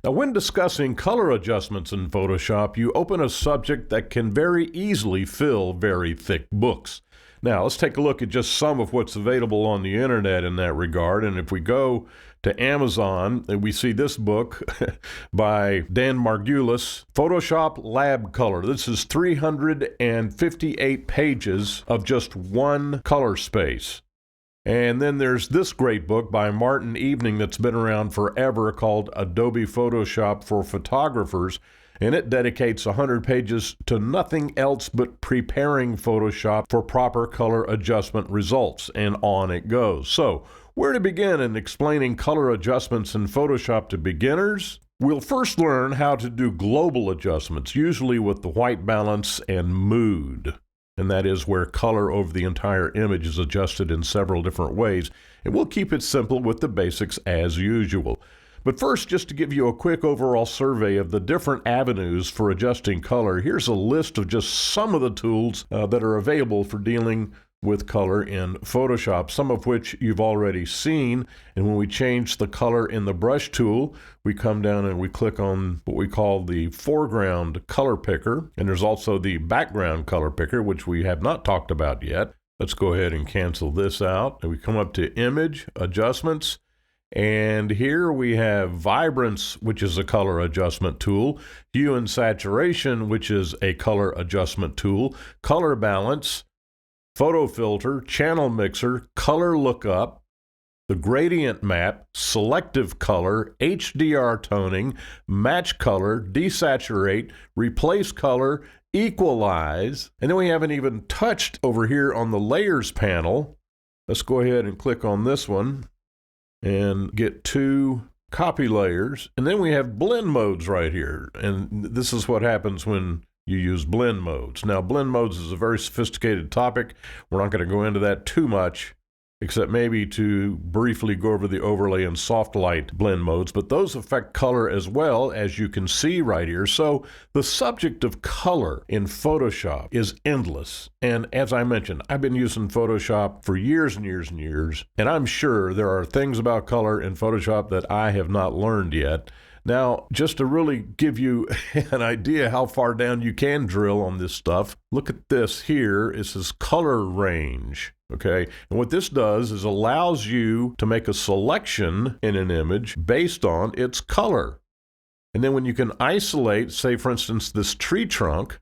Now, when discussing color adjustments in Photoshop, you open a subject that can very easily fill very thick books. Now, let's take a look at just some of what's available on the internet in that regard. And if we go to Amazon, we see this book by Dan Margulis, Photoshop Lab Color. This is 358 pages of just one color space. And then there's this great book by Martin Evening that's been around forever called Adobe Photoshop for Photographers, and it dedicates 100 pages to nothing else but preparing Photoshop for proper color adjustment results, and on it goes. So, where to begin in explaining color adjustments in Photoshop to beginners? We'll first learn how to do global adjustments, usually with the white balance and mood. And that is where color over the entire image is adjusted in several different ways. And we'll keep it simple with the basics as usual. But first, just to give you a quick overall survey of the different avenues for adjusting color, here's a list of just some of the tools that are available for dealing with color in Photoshop, some of which you've already seen. And when we change the color in the brush tool, we come down and we click on what we call the foreground color picker. And there's also the background color picker, which we have not talked about yet. Let's go ahead and cancel this out. And we come up to Image, Adjustments. And here we have Vibrance, which is a color adjustment tool, Hue and Saturation, which is a color adjustment tool, Color Balance, Photo Filter, Channel Mixer, Color Lookup, the Gradient Map, Selective Color, HDR Toning, Match Color, Desaturate, Replace Color, Equalize, and then we haven't even touched over here on the Layers panel. Let's go ahead and click on this one and get two copy layers, and then we have blend modes right here, and this is what happens when you use blend modes. Now, blend modes is a very sophisticated topic. We're not going to go into that too much, except maybe to briefly go over the overlay and soft light blend modes, but those affect color as well, as you can see right here. So the subject of color in Photoshop is endless. And as I mentioned, I've been using Photoshop for years and years and years, and I'm sure there are things about color in Photoshop that I have not learned yet. Now, just to really give you an idea how far down you can drill on this stuff, look at this here. It says color range, okay? And what this does is allows you to make a selection in an image based on its color. And then when you can isolate, say for instance, this tree trunk,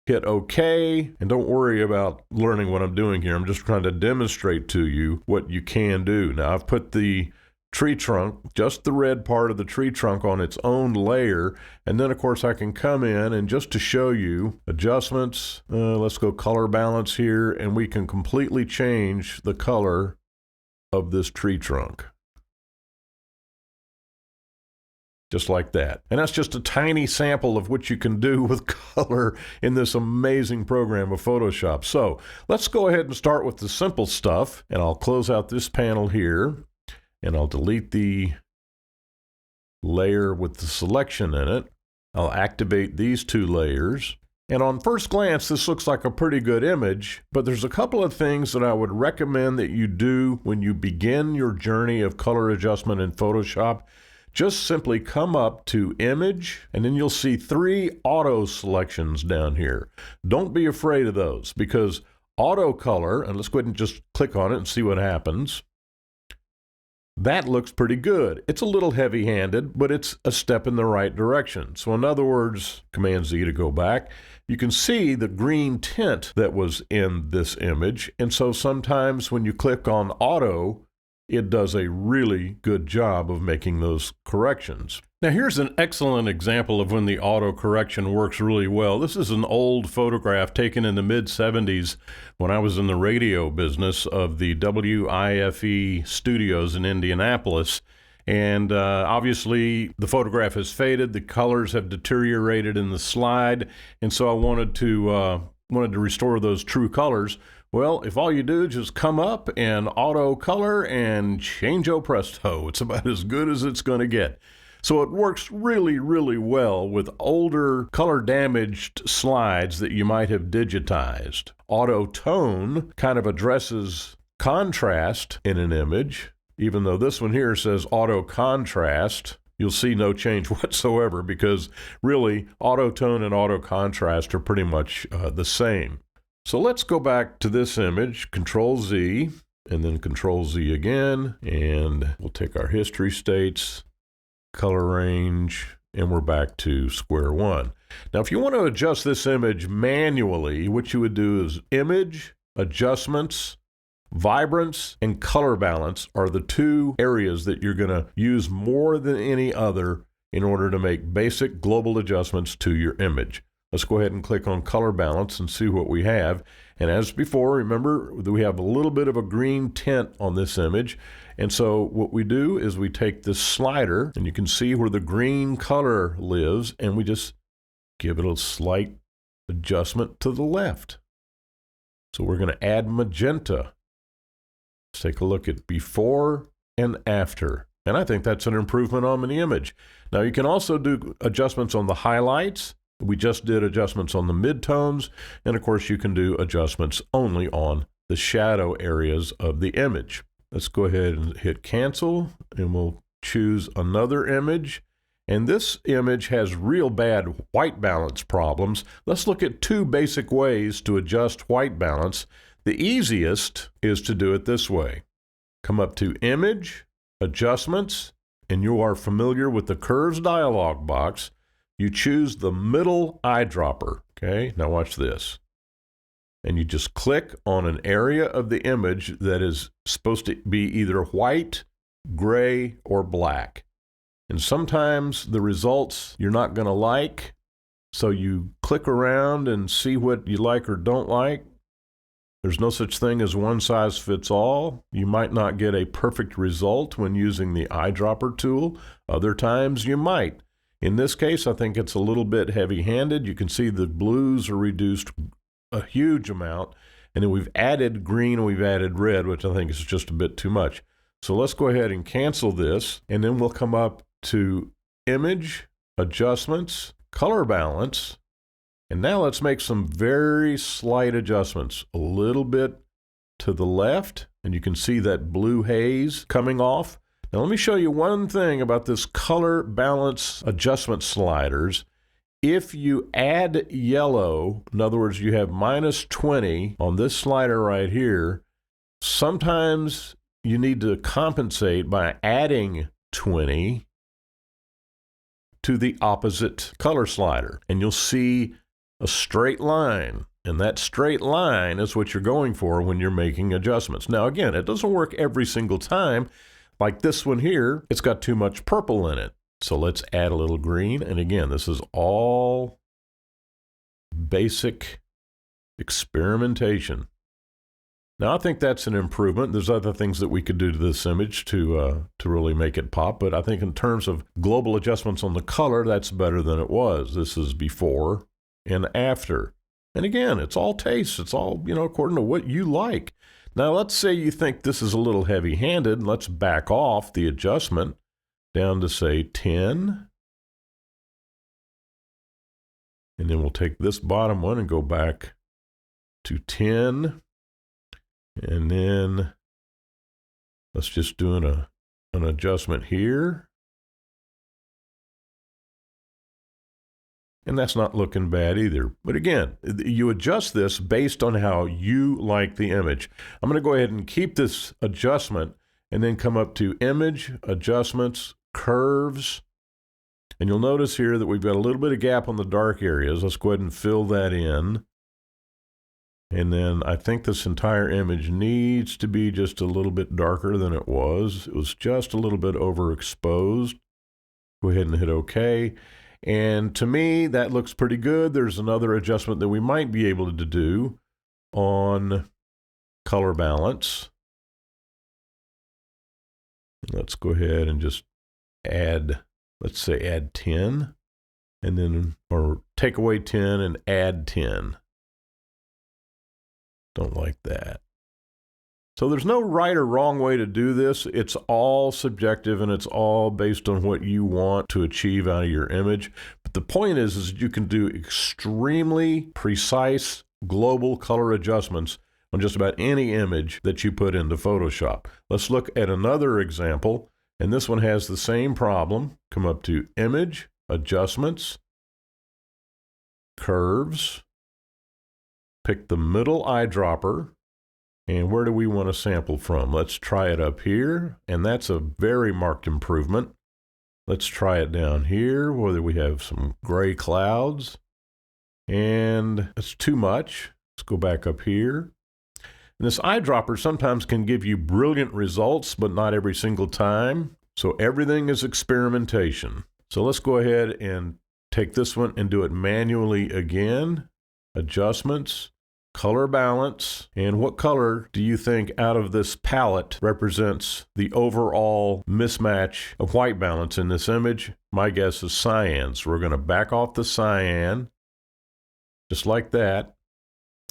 hit OK, and don't worry about learning what I'm doing here. I'm just trying to demonstrate to you what you can do. Now, I've put the tree trunk, just the red part of the tree trunk on its own layer. And then of course I can come in and just to show you adjustments, let's go color balance here, and we can completely change the color of this tree trunk. Just like that. And that's just a tiny sample of what you can do with color in this amazing program of Photoshop. So let's go ahead and start with the simple stuff, and I'll close out this panel here. And I'll delete the layer with the selection in it. I'll activate these two layers. And on first glance, this looks like a pretty good image, but there's a couple of things that I would recommend that you do when you begin your journey of color adjustment in Photoshop. Just simply come up to Image, and then you'll see 3 auto selections down here. Don't be afraid of those, because auto color, and let's go ahead and just click on it and see what happens. That looks pretty good. It's a little heavy-handed, but it's a step in the right direction. So in other words, Command Z to go back, you can see the green tint that was in this image. And so sometimes when you click on Auto, it does a really good job of making those corrections. Now here's an excellent example of when the auto correction works really well. This is an old photograph taken in the mid-70s when I was in the radio business of the WIFE studios in Indianapolis. And obviously the photograph has faded, the colors have deteriorated in the slide, and so I wanted to restore those true colors. Well, if all you do is just come up and auto color and change-o presto, it's about as good as it's going to get. So it works really, really well with older color-damaged slides that you might have digitized. Auto tone kind of addresses contrast in an image, even though this one here says auto contrast. you'll see no change whatsoever because really auto tone and auto contrast are pretty much the same. So let's go back to this image, Control Z, and then Control Z again, and we'll take our history states, color range, and we're back to square one. Now, if you want to adjust this image manually, what you would do is Image, Adjustments, Vibrance, and Color Balance are the two areas that you're going to use more than any other in order to make basic global adjustments to your image. Let's go ahead and click on Color Balance and see what we have. And as before, remember that we have a little bit of a green tint on this image. And so what we do is we take this slider, and you can see where the green color lives, and we just give it a slight adjustment to the left. So we're going to add magenta. Let's take a look at before and after. And I think that's an improvement on the image. Now you can also do adjustments on the highlights. We just did adjustments on the midtones, and of course you can do adjustments only on the shadow areas of the image. Let's go ahead and hit cancel, and we'll choose another image. And this image has real bad white balance problems. Let's look at two basic ways to adjust white balance. The easiest is to do it this way. Come up to Image, Adjustments, and you are familiar with the Curves dialog box. You choose the middle eyedropper, okay? Now watch this. And you just click on an area of the image that is supposed to be either white, gray, or black. And sometimes the results you're not going to like, so you click around and see what you like or don't like. There's no such thing as one size fits all. You might not get a perfect result when using the eyedropper tool. Other times you might. In this case, I think it's a little bit heavy-handed. You can see the blues are reduced a huge amount, and then we've added green and we've added red, which I think is just a bit too much. So let's go ahead and cancel this, and then we'll come up to Image, Adjustments, Color Balance, and now let's make some very slight adjustments. A little bit to the left, and you can see that blue haze coming off. Now let me show you one thing about this color balance adjustment sliders. If you add yellow, in other words, you have -20 on this slider right here, sometimes you need to compensate by adding 20 to the opposite color slider, and you'll see a straight line. And that straight line is what you're going for when you're making adjustments. Now again, it doesn't work every single time. Like this one here, it's got too much purple in it. So let's add a little green. And again, this is all basic experimentation. Now I think that's an improvement. There's other things that we could do to this image to really make it pop. But I think in terms of global adjustments on the color, that's better than it was. This is before and after. And again, it's all taste. It's all, according to what you like. Now, let's say you think this is a little heavy-handed. Let's back off the adjustment down to, say, 10. And then we'll take this bottom one and go back to 10. And then let's just do an adjustment here. And that's not looking bad either. But again, you adjust this based on how you like the image. I'm going to go ahead and keep this adjustment and then come up to Image, Adjustments, Curves. And you'll notice here that we've got a little bit of gap on the dark areas. Let's go ahead and fill that in. And then I think this entire image needs to be just a little bit darker than it was. It was just a little bit overexposed. Go ahead and hit OK. And to me, that looks pretty good. There's another adjustment that we might be able to do on color balance. Let's go ahead and just add, let's say add 10, and then, or take away 10 and add 10. Don't like that. So there's no right or wrong way to do this. It's all subjective, and it's all based on what you want to achieve out of your image. But the point is you can do extremely precise global color adjustments on just about any image that you put into Photoshop. Let's look at another example. And this one has the same problem. Come up to Image, Adjustments, Curves, pick the middle eyedropper, and where do we want to sample from? Let's try it up here, and that's a very marked improvement. Let's try it down here, where we have some gray clouds, and it's too much. Let's go back up here. And this eyedropper sometimes can give you brilliant results, but not every single time. So everything is experimentation. So let's go ahead and take this one and do it manually again. Adjustments, color balance, and what color do you think out of this palette represents the overall mismatch of white balance in this image? My guess is cyan. So we're going to back off the cyan, just like that.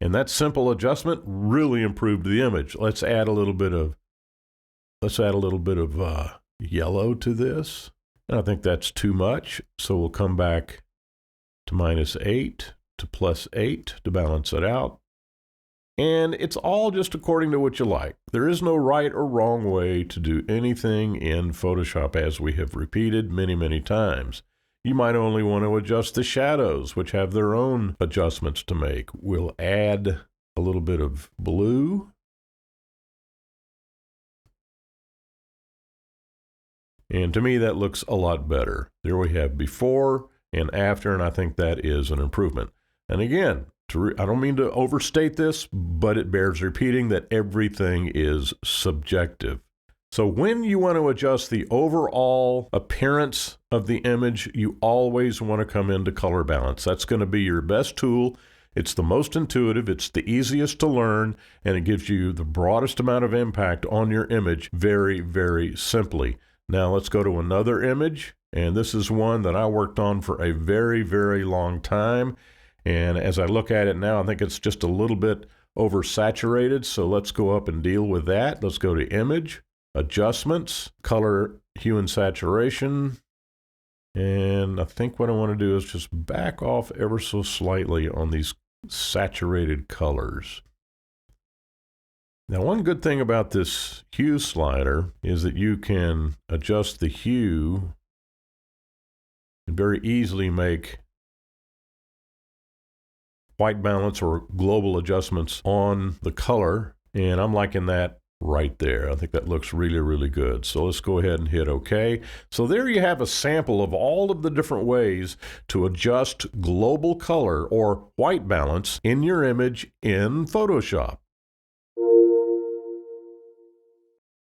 And that simple adjustment really improved the image. Let's add a little bit of yellow to this. And I think that's too much. So we'll come back to -8 to +8 to balance it out. And it's all just according to what you like. There is no right or wrong way to do anything in Photoshop, as we have repeated many, many times. You might only want to adjust the shadows, which have their own adjustments to make. We'll add a little bit of blue. And to me, that looks a lot better. There we have before and after, and I think that is an improvement. And again, I don't mean to overstate this, but it bears repeating that everything is subjective. So when you want to adjust the overall appearance of the image, you always want to come into color balance. That's going to be your best tool. It's the most intuitive, it's the easiest to learn, and it gives you the broadest amount of impact on your image very, very simply. Now let's go to another image, and this is one that I worked on for a very, very long time. And as I look at it now, I think it's just a little bit oversaturated, so let's go up and deal with that. Let's go to Image, Adjustments, Color, Hue and Saturation, and I think what I want to do is just back off ever so slightly on these saturated colors. Now, one good thing about this hue slider is that you can adjust the hue and very easily make white balance or global adjustments on the color, and I'm liking that right there. I think that looks really, really good. So let's go ahead and hit OK. So there you have a sample of all of the different ways to adjust global color or white balance in your image in Photoshop.